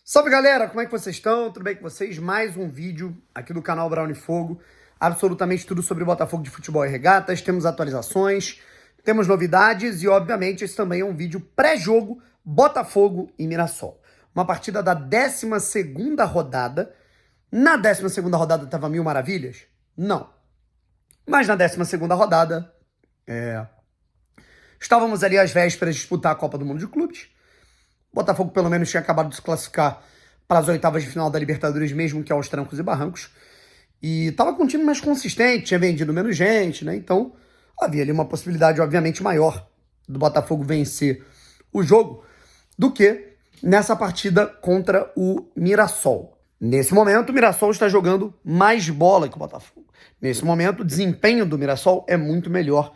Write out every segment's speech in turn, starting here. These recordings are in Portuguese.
Salve galera, como é que vocês estão? Tudo bem com vocês? Mais um vídeo aqui do canal Brown e Fogo. Absolutamente tudo sobre o Botafogo de futebol e regatas. Temos atualizações, temos novidades e, obviamente, esse também é um vídeo pré-jogo Botafogo e Mirassol. Uma partida da 12ª rodada. Na 12ª rodada tava mil maravilhas? Não. Mas na 12ª rodada, estávamos ali às vésperas de disputar a Copa do Mundo de Clubes. O Botafogo, pelo menos, tinha acabado de se classificar para as oitavas de final da Libertadores, mesmo que aos trancos e barrancos. E estava com um time mais consistente, tinha vendido menos gente, né? Então, havia ali uma possibilidade, obviamente, maior do Botafogo vencer o jogo do que nessa partida contra o Mirassol. Nesse momento, o Mirassol está jogando mais bola que o Botafogo. Nesse momento, o desempenho do Mirassol é muito melhor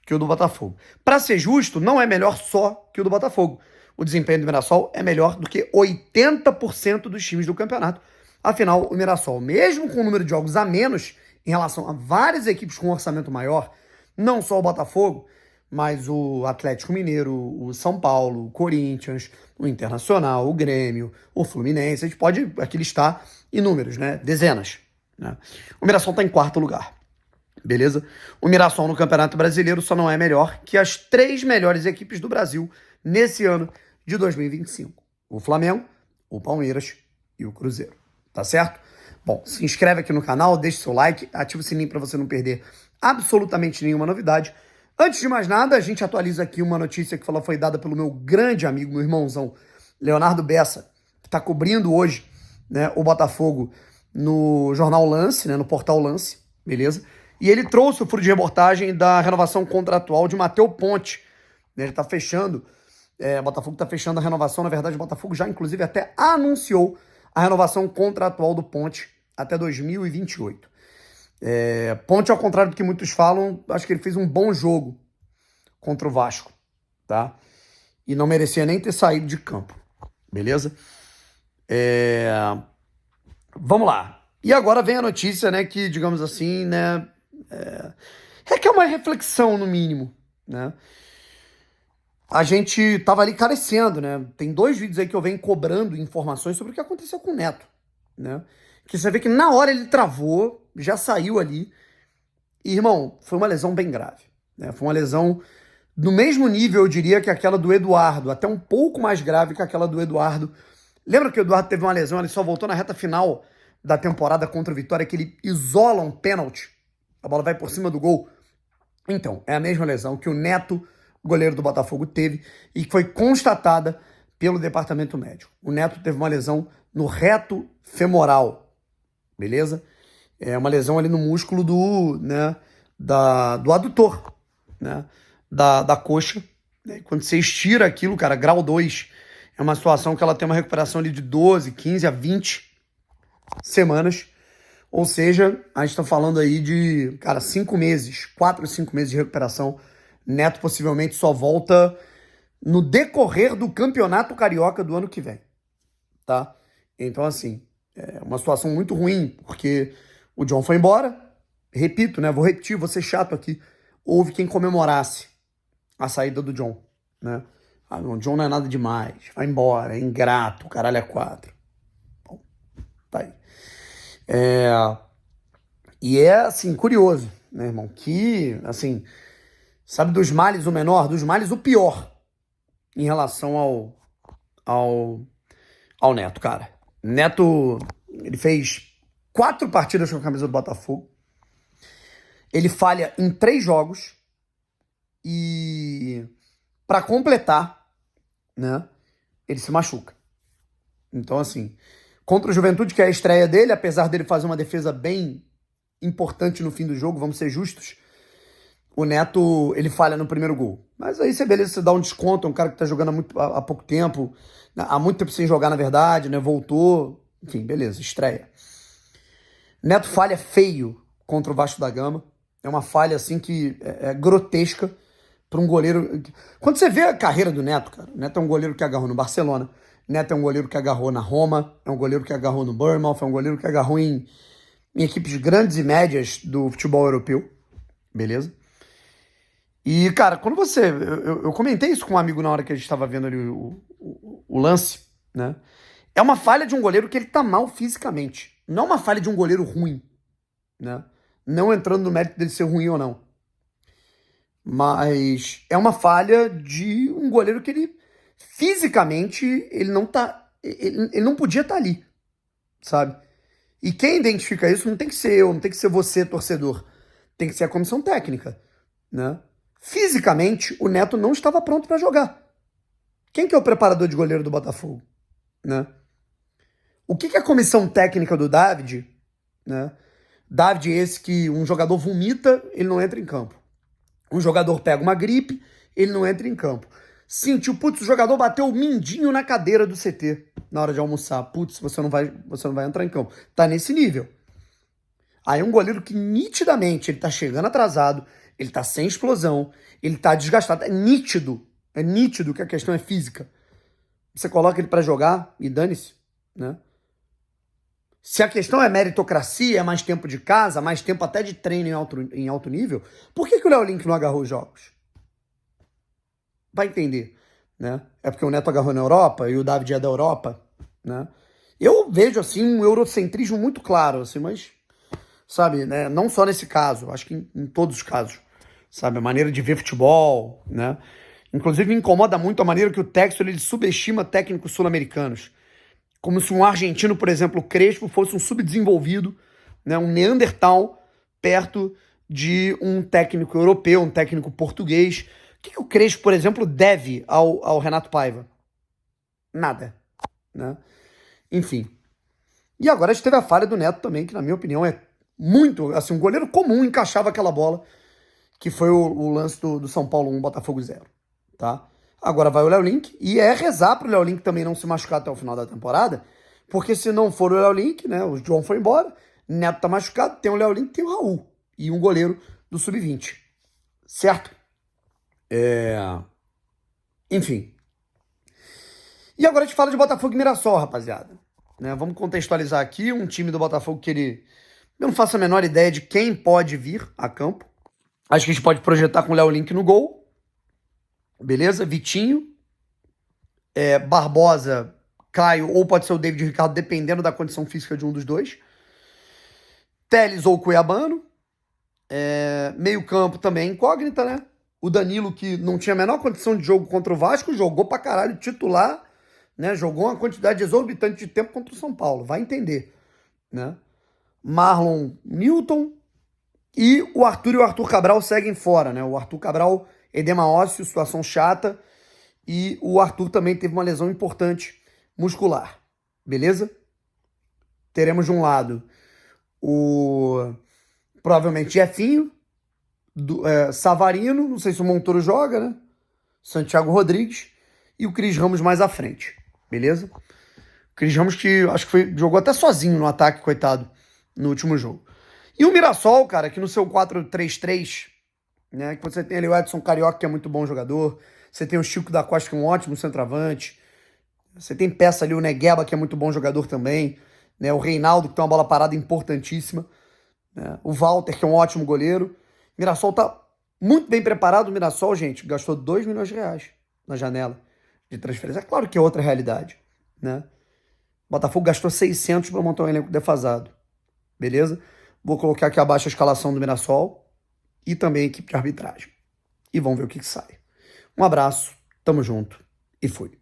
que o do Botafogo. Para ser justo, não é melhor só que o do Botafogo. O desempenho do Mirassol é melhor do que 80% dos times do campeonato. Afinal, o Mirassol, mesmo com o número de jogos a menos em relação a várias equipes com orçamento maior, não só o Botafogo, mas o Atlético Mineiro, o São Paulo, o Corinthians, o Internacional, o Grêmio, o Fluminense, a gente pode aqui listar inúmeros, né? Dezenas. Né? O Mirassol está em quarto lugar. Beleza? O Mirassol no Campeonato Brasileiro só não é melhor que as 3 melhores equipes do Brasil nesse ano de 2025. O Flamengo, o Palmeiras e o Cruzeiro. Tá certo? Bom, se inscreve aqui no canal, deixa seu like, ativa o sininho para você não perder absolutamente nenhuma novidade. Antes de mais nada, a gente atualiza aqui uma notícia que foi dada pelo meu grande amigo, meu irmãozão, Leonardo Bessa, que está cobrindo hoje, né, o Botafogo no jornal Lance, né, no portal Lance, beleza? E ele trouxe o furo de reportagem da renovação contratual de Matheus Ponte. Ele está fechando, o Botafogo está fechando a renovação. Na verdade, o Botafogo já, inclusive, até anunciou a renovação contratual do Ponte até 2028. Ponte, ao contrário do que muitos falam, acho que ele fez um bom jogo contra o Vasco, tá? E não merecia nem ter saído de campo, beleza? Vamos lá. E agora vem a notícia, né, que, digamos assim, né, requer uma reflexão, no mínimo, né? A gente tava ali carecendo, né? Tem 2 vídeos aí que eu venho cobrando informações sobre o que aconteceu com o Neto, né? Que você vê que na hora ele travou, já saiu ali. E, irmão, foi uma lesão bem grave, né? Foi uma lesão no mesmo nível, eu diria, que aquela do Eduardo, até um pouco mais grave que aquela do Eduardo. Lembra que o Eduardo teve uma lesão, ele só voltou na reta final da temporada contra o Vitória, que ele isola um pênalti, a bola vai por cima do gol. Então, é a mesma lesão que o Neto, goleiro do Botafogo, teve e que foi constatada pelo departamento médico. O Neto teve uma lesão no reto femoral, beleza? É uma lesão ali no músculo do adutor, né? Da coxa. Quando você estira aquilo, cara, grau 2, é uma situação que ela tem uma recuperação ali de 12, 15 a 20 semanas. Ou seja, a gente tá falando aí de, cara, 5 meses, 4 ou 5 meses de recuperação. Neto possivelmente só volta no decorrer do Campeonato Carioca do ano que vem, tá? Então, assim, é uma situação muito ruim, porque o John foi embora. Repito, né? Vou repetir, vou ser chato aqui. Houve quem comemorasse a saída do John, né? Ah, não, o John não é nada demais, vai embora, é ingrato, caralho é 4. Bom, tá aí. E é, assim, curioso, né, irmão? Que, assim, sabe, dos males o menor, dos males o pior em relação ao Neto, cara. Neto, ele fez 4 partidas com a camisa do Botafogo. Ele falha em 3 jogos. E para completar, né, ele se machuca. Então, assim, contra o Juventude, que é a estreia dele, apesar dele fazer uma defesa bem importante no fim do jogo, vamos ser justos, o Neto, ele falha no primeiro gol. Mas aí você, beleza, você dá um desconto, é um cara que tá jogando há pouco tempo, há muito tempo sem jogar, na verdade, né, voltou, enfim, beleza, estreia. Neto falha feio contra o Vasco da Gama, é uma falha, assim, que é grotesca para um goleiro. Quando você vê a carreira do Neto, cara, o Neto é um goleiro que agarrou no Barcelona, Neto é um goleiro que agarrou na Roma, é um goleiro que agarrou no Bournemouth, é um goleiro que agarrou em equipes grandes e médias do futebol europeu, beleza? E, cara, quando você... Eu comentei isso com um amigo na hora que a gente estava vendo ali o lance, né? É uma falha de um goleiro que ele tá mal fisicamente. Não é uma falha de um goleiro ruim, né? Não entrando no mérito dele ser ruim ou não. Mas é uma falha de um goleiro que ele fisicamente ele não tá, ele não podia estar ali, sabe? E quem identifica isso não tem que ser eu, não tem que ser você, torcedor. Tem que ser a comissão técnica, né? Fisicamente, o Neto não estava pronto para jogar. Quem que é o preparador de goleiro do Botafogo, né? O que que a comissão técnica do David, né? David esse que um jogador vomita, ele não entra em campo. Um jogador pega uma gripe, ele não entra em campo. Sentiu, putz, o jogador bateu o mindinho na cadeira do CT na hora de almoçar. Putz, você não vai entrar em campo. Tá nesse nível. Aí um goleiro que nitidamente ele tá chegando atrasado, ele tá sem explosão, ele tá desgastado. É nítido que a questão é física. Você coloca ele pra jogar e dane-se, né? Se a questão é meritocracia, é mais tempo de casa, mais tempo até de treino em alto nível, por que o Léo Link não agarrou os jogos? Vai entender, né? É porque o Neto agarrou na Europa e o David é da Europa, né? Eu vejo, assim, um eurocentrismo muito claro, assim, mas, sabe, né? Não só nesse caso, acho que em todos os casos, sabe? A maneira de ver futebol, né? Inclusive me incomoda muito a maneira que o Textor, ele subestima técnicos sul-americanos. Como se um argentino, por exemplo, o Crespo, fosse um subdesenvolvido, né, um Neandertal, perto de um técnico europeu, um técnico português. O que o Crespo, por exemplo, deve ao Renato Paiva? Nada, né? Enfim. E agora a gente teve a falha do Neto também, que na minha opinião é muito, assim, um goleiro comum encaixava aquela bola, que foi o lance do São Paulo 1, Botafogo 0, tá? Agora vai o Léo Link, e é rezar pro Léo Link também não se machucar até o final da temporada, porque se não for o Léo Link, né, o João foi embora, Neto tá machucado, tem o Léo Link, tem o Raul, e um goleiro do Sub-20, certo? Enfim. E agora a gente fala de Botafogo e Mirassol, rapaziada. Né, vamos contextualizar aqui um time do Botafogo que ele... Eu não faço a menor ideia de quem pode vir a campo. Acho que a gente pode projetar com o Léo Link no gol. Beleza? Vitinho, Barbosa, Caio, ou pode ser o David Ricardo, dependendo da condição física de um dos dois. Teles ou Cuiabano. Meio campo também incógnita, né? O Danilo, que não tinha a menor condição de jogo contra o Vasco, jogou pra caralho titular, né? Jogou uma quantidade exorbitante de tempo contra o São Paulo, vai entender, né? Marlon, Newton e o Arthur Cabral seguem fora, né? O Arthur Cabral, edema ósseo, situação chata, e o Arthur também teve uma lesão importante muscular, beleza? Teremos de um lado o provavelmente Jefinho, Savarino, não sei se o Montoro joga, né? Santiago Rodrigues e o Cris Ramos mais à frente, beleza? Cris Ramos que acho que jogou até sozinho no ataque, coitado, no último jogo. E o Mirassol, cara, que no seu 4-3-3, né, que você tem ali o Edson Carioca, que é muito bom jogador, você tem o Chico da Costa, que é um ótimo centroavante, você tem peça ali o Negueba, que é muito bom jogador também, né, o Reinaldo, que tem uma bola parada importantíssima, né, o Walter, que é um ótimo goleiro. O Mirassol tá muito bem preparado. O Mirassol, gente, gastou 2 milhões de reais na janela de transferência. É claro que é outra realidade, né? O Botafogo gastou 600 para montar um elenco defasado, beleza? Vou colocar aqui abaixo a escalação do Mirassol e também a equipe de arbitragem. E vamos ver o que sai. Um abraço, tamo junto e fui.